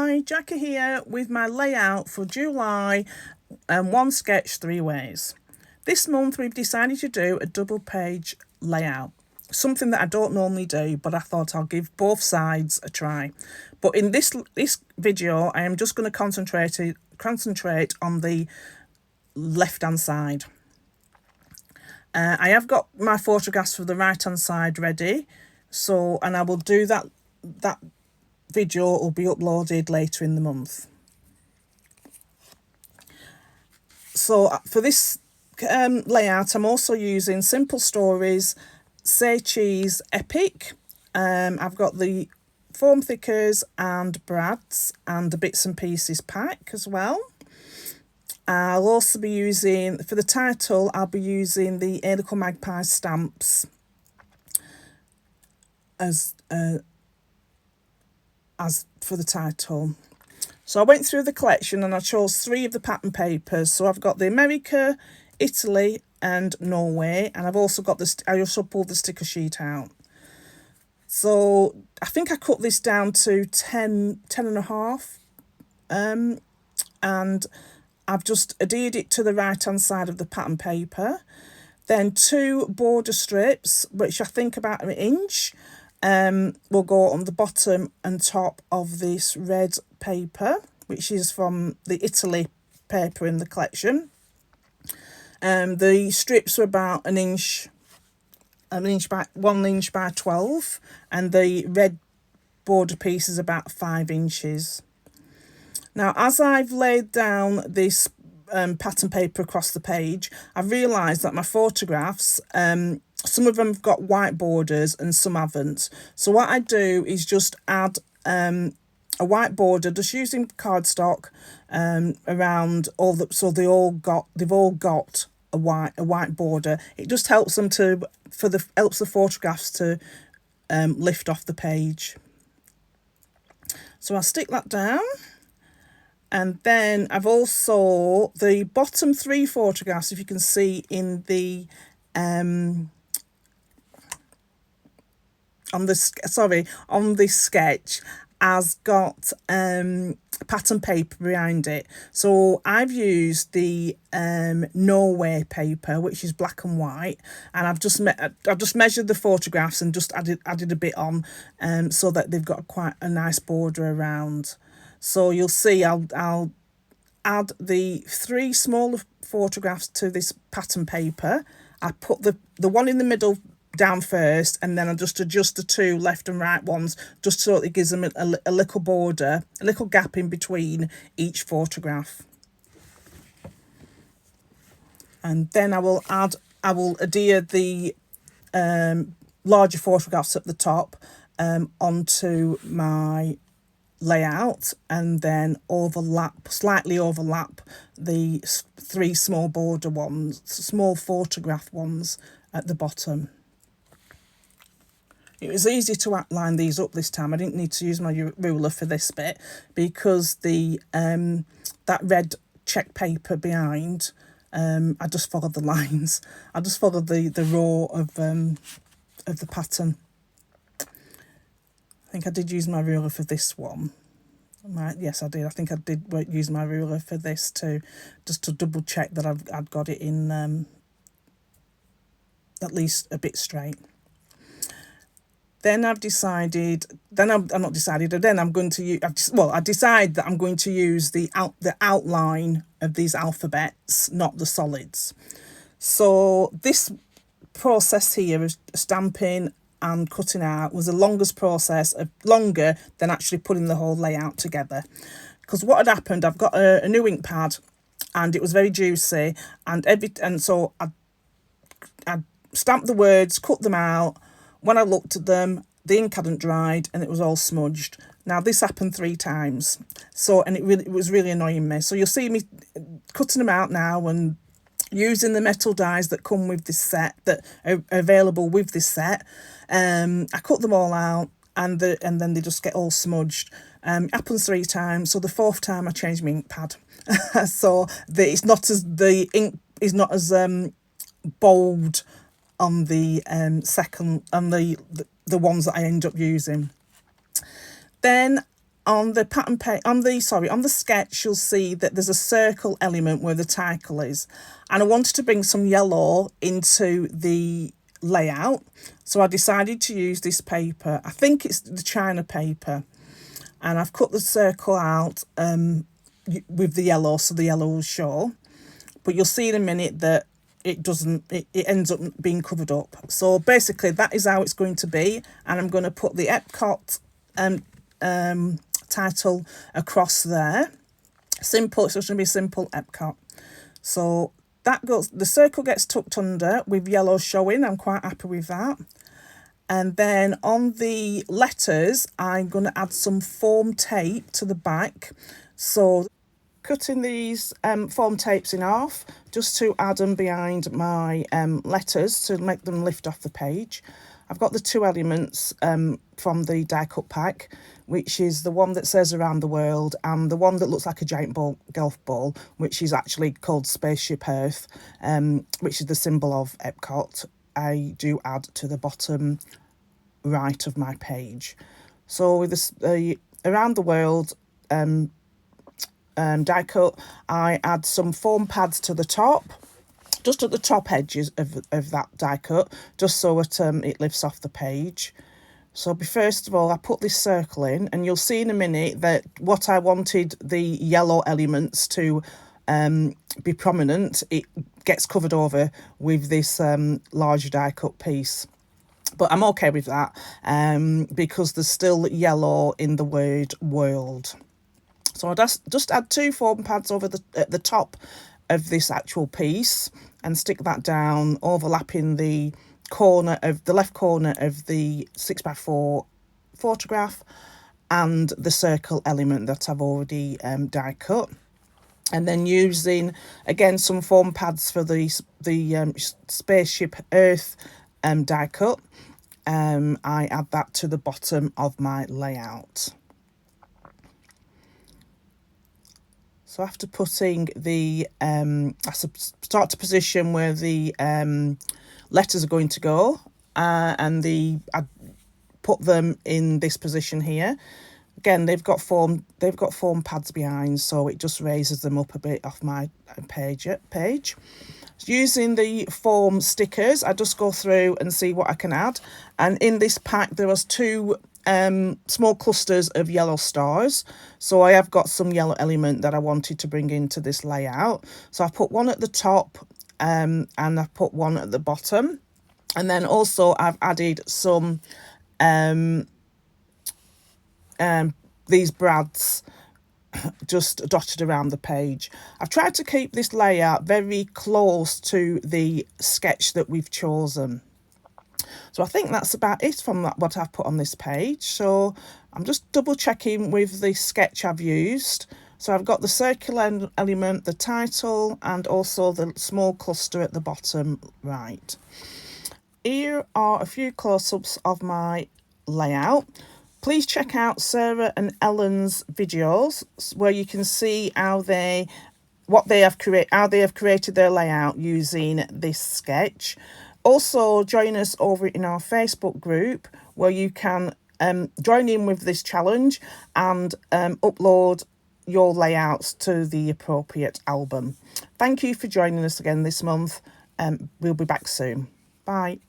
Hi, Jackie here with my layout for July and one sketch 3 ways. This month we've decided to do a double page layout, something that I don't normally do, but I thought I'll give both sides a try. But in this video I am just going to concentrate on the left hand side. I have got my photographs for the right hand side ready, and I will do that video will be uploaded later in the month. So for this layout I'm also using Simple Stories Say Cheese Epic. I've got the foam thickers and brads and the bits and pieces pack as well. I'll also be using, for the title, I'll be using the A Little Magpie stamps as for the title. So I went through the collection and I chose 3 of the pattern papers. So I've got the America, Italy and Norway, and I've also got this. I also pulled the sticker sheet out. So I think I cut this down to 10 and a half, and I've just adhered it to the right hand side of the pattern paper. Then 2 border strips, which I think about an inch, will go on the bottom and top of this red paper, which is from the Italy paper in the collection. The strips are about an inch by 1 inch by 12, and the red border piece is about 5 inches. Now, as I've laid down this pattern paper across the page, I've realised that my photographs, some of them have got white borders and some haven't. So what I do is just add a white border, just using cardstock around all the, so they've all got a white border. It just helps them helps the photographs to lift off the page. So I'll stick that down. And then I've also, the bottom 3 photographs, if you can see in the on this sketch, has got pattern paper behind it. So I've used the Norway paper, which is black and white, and I've just measured the photographs and just added a bit on, so that they've got quite a nice border around. So you'll see I'll add the 3 smaller photographs to this pattern paper. I put the one in the middle down first, and then I just adjust the 2 left and right ones, just so it gives them a little border, a little gap in between each photograph. And then I will adhere the larger photographs at the top onto my layout, and then slightly overlap the 3 small border ones, small photograph ones at the bottom. It was easy to outline these up this time. I didn't need to use my ruler for this bit, because the that red check paper behind, I just followed the lines. I just followed the row of the pattern. I think I did use my ruler for this one. Yes, I did. I think I did use my ruler for this too, just to double check that I'd got it in at least a bit straight. Then I've decided. Then I'm not decided. Then I'm going to use. I decide that I'm going to use the outline of these alphabets, not the solids. So this process here of stamping and cutting out was the longest process, longer than actually putting the whole layout together. Because what had happened, I've got a new ink pad, and it was very juicy, and so I stamped the words, cut them out. When I looked at them, the ink hadn't dried and it was all smudged. Now this happened 3 times, and it was really annoying me. So you'll see me cutting them out now and using the metal dies that come with this set, that are available with this set. I cut them all out, and then they just get all smudged. It happens 3 times, so the 4th time I changed my ink pad. So the ink is not as bold on the second, on the ones that I end up using. Then on the on the sketch, you'll see that there's a circle element where the title is, and I wanted to bring some yellow into the layout, so I decided to use this paper. I think it's the China paper, and I've cut the circle out with the yellow, so the yellow will show, but you'll see in a minute that it doesn't, it ends up being covered up. So basically that is how it's going to be, and I'm going to put the Epcot title across there. Simple, it's just going to be simple Epcot. So that goes, the circle gets tucked under with yellow showing. I'm quite happy with that. And then on the letters, I'm going to add some foam tape to the back. So cutting these foam tapes in half just to add them behind my letters to make them lift off the page. I've got the two elements from the die cut pack, which is the one that says around the world and the one that looks like a giant golf ball, which is actually called Spaceship Earth, which is the symbol of Epcot. I do add to the bottom right of my page. So with this around the world die cut, I add some foam pads to the top, just at the top edges of that die cut, just so it lifts off the page. So first of all, I put this circle in, and you'll see in a minute that what I wanted the yellow elements to be prominent, it gets covered over with this large die cut piece. But I'm okay with that because there's still yellow in the word world. So I'll just add two foam pads over at the top of this actual piece and stick that down, overlapping the left corner of the 6x4 photograph and the circle element that I've already die cut. And then using again some foam pads for the Spaceship Earth die cut, I add that to the bottom of my layout. So after putting the, I start to position where the letters are going to go, and I put them in this position here. Again, they've got foam pads behind, so it just raises them up a bit off my page. Using the foam stickers, I just go through and see what I can add. And in this pack, there was two small clusters of yellow stars. So I have got some yellow element that I wanted to bring into this layout. So I put one at the top and I put one at the bottom. And then also I've added some these brads just dotted around the page. I've tried to keep this layout very close to the sketch that we've chosen. So I think that's about it from what I've put on this page. So I'm just double checking with the sketch I've used. So I've got the circular element, the title, and also the small cluster at the bottom right. Here are a few close-ups of my layout. Please check out Sarah and Ellen's videos where you can see how they have created their layout using this sketch. Also, join us over in our Facebook group where you can join in with this challenge and upload your layouts to the appropriate album. Thank you for joining us again this month. We'll be back soon. Bye.